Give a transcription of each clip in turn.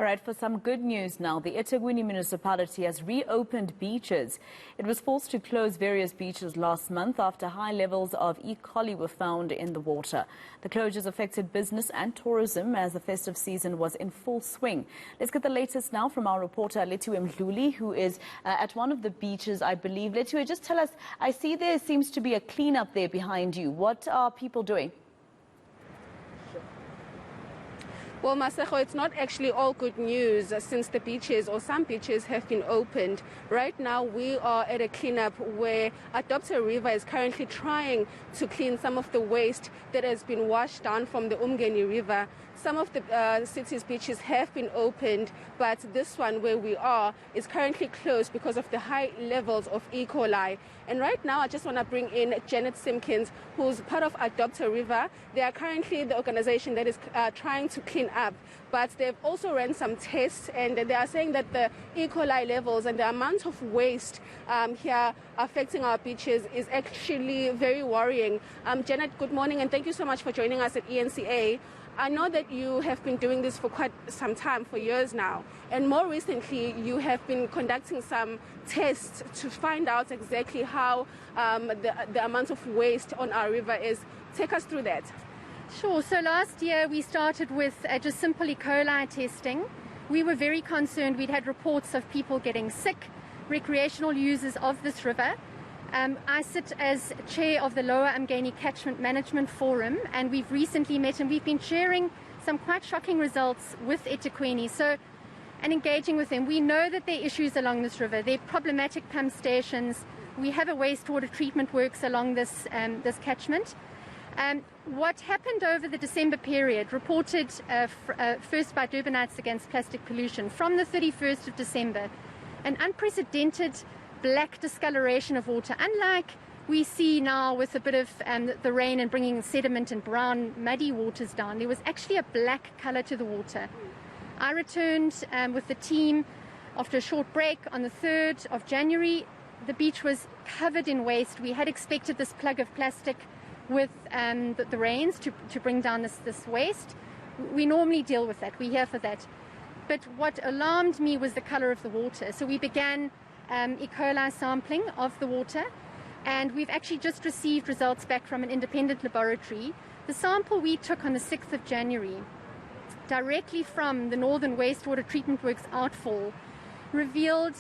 All right, for some good news now, the eThekwini Municipality has reopened beaches. It was forced to close various beaches last month after high levels of E. coli were found in the water. The closures affected business and tourism as the festive season was in full swing. Let's get the latest now from our reporter Lethiwe Mdluli, who is at one of the beaches, I believe. Lethiwe, just tell us, I see there seems to be a cleanup there behind you. What are people doing? Well, Maseko, it's not actually all good news since the beaches or some beaches have been opened. Right now, we are at a cleanup where Adopter River is currently trying to clean some of the waste that has been washed down from the Umgeni River. Some of the city's beaches have been opened, but this one where we are is currently closed because of the high levels of E. coli. And right now, I just want to bring in Janet Simpkins, who's part of Adopter River. They are currently the organization that is trying to clean up, but they've also ran some tests, and they are saying that the E. coli levels and the amount of waste here affecting our beaches is actually very worrying. Janet, good morning, and thank you so much for joining us at eNCA. I know that you have been doing this for quite some time, for years now, and more recently you have been conducting some tests to find out exactly how the amount of waste on our river is. Take us through that. Sure. So last year we started with just simple E. coli testing. We were very concerned. We'd had reports of people getting sick, recreational users of this river. I sit as chair of the Lower Umgeni Catchment Management Forum, and we've recently met and we've been sharing some quite shocking results with eThekwini. And engaging with them. We know that there are issues along this river. There are problematic pump stations. We have a wastewater treatment works along this catchment. What happened over the December period, reported first by Durbanites Against Plastic Pollution, from the 31st of December, an unprecedented black discoloration of water, unlike we see now with a bit of the rain and bringing sediment and brown muddy waters down. There was actually a black color to the water. I returned with the team after a short break on the 3rd of January. The beach was covered in waste. We had expected this plug of plastic with the rains to bring down this waste. We normally deal with that. We're here for that. But what alarmed me was the color of the water. So we began E. coli sampling of the water, and we've actually just received results back from an independent laboratory. The sample we took on the 6th of January, directly from the Northern Wastewater Treatment Works outfall, revealed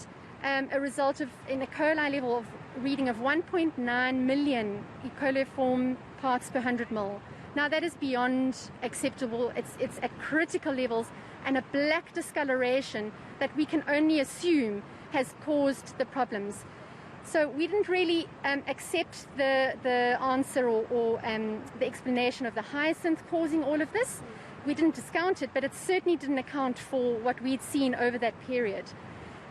a result of an E. coli level of reading of 1.9 million E. coliform parts per 100 mil. Now that is beyond acceptable. It's at critical levels, and a black discoloration that we can only assume has caused the problems. So we didn't really accept the answer or the explanation of the hyacinth causing all of this. We didn't discount it, but it certainly didn't account for what we'd seen over that period.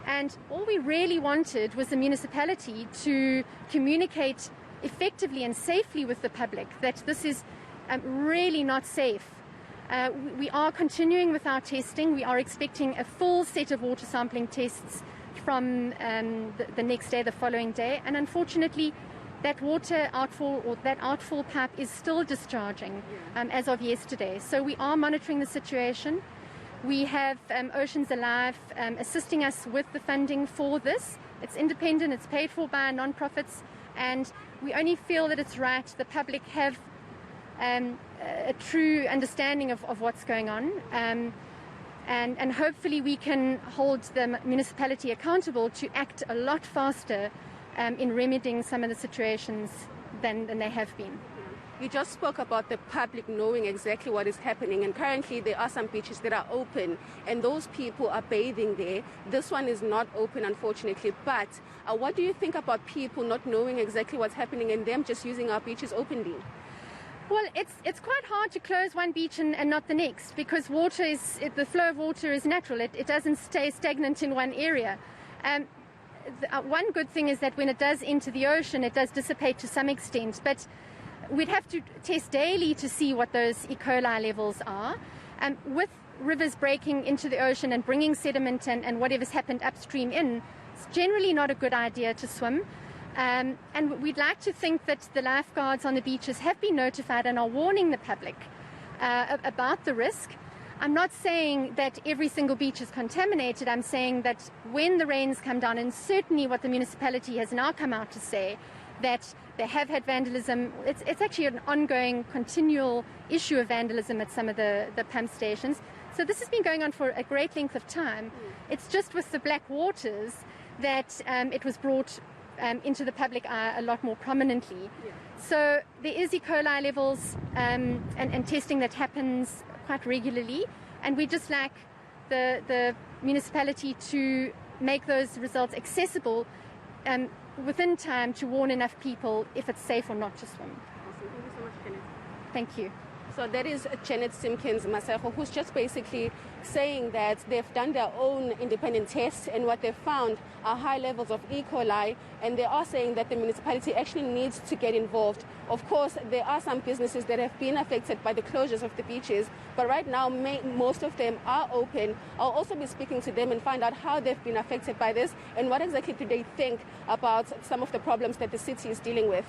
And all we really wanted was the municipality to communicate effectively and safely with the public that this is really not safe. We are continuing with our testing. We are expecting a full set of water sampling tests from the next day, the following day. And unfortunately, that water outfall or that outfall pipe is still discharging as of yesterday. So we are monitoring the situation. We have Oceans Alive assisting us with the funding for this. It's independent, it's paid for by non-profits, and we only feel that it's right the public have a true understanding of what's going on. And hopefully we can hold the municipality accountable to act a lot faster in remedying some of the situations than they have been. You just spoke about the public knowing exactly what is happening, and currently there are some beaches that are open and those people are bathing there. This one is not open, unfortunately, but what do you think about people not knowing exactly what's happening and them just using our beaches openly? Well, it's quite hard to close one beach and not the next, because the flow of water is natural. It doesn't stay stagnant in one area. One good thing is that when it does enter the ocean, it does dissipate to some extent, but we'd have to test daily to see what those E. coli levels are. With rivers breaking into the ocean and bringing sediment and whatever's happened upstream in, it's generally not a good idea to swim. And we'd like to think that the lifeguards on the beaches have been notified and are warning the public about the risk. I'm not saying that every single beach is contaminated. I'm saying that when the rains come down, and certainly what the municipality has now come out to say, that they have had vandalism. It's actually an ongoing, continual issue of vandalism at some of the pump stations. So this has been going on for a great length of time. It's just with the black waters that it was brought into the public eye a lot more prominently. So there is E. coli levels and testing that happens quite regularly, and we just like the municipality to make those results accessible within time to warn enough people if it's safe or not to swim. Awesome. Thank you so much, Janet. Thank you. So that is Janet Simpkins Masego, who's just basically saying that they've done their own independent tests, and what they've found are high levels of E. coli, and they are saying that the municipality actually needs to get involved. Of course, there are some businesses that have been affected by the closures of the beaches, but right now most of them are open. I'll also be speaking to them and find out how they've been affected by this and what exactly do they think about some of the problems that the city is dealing with.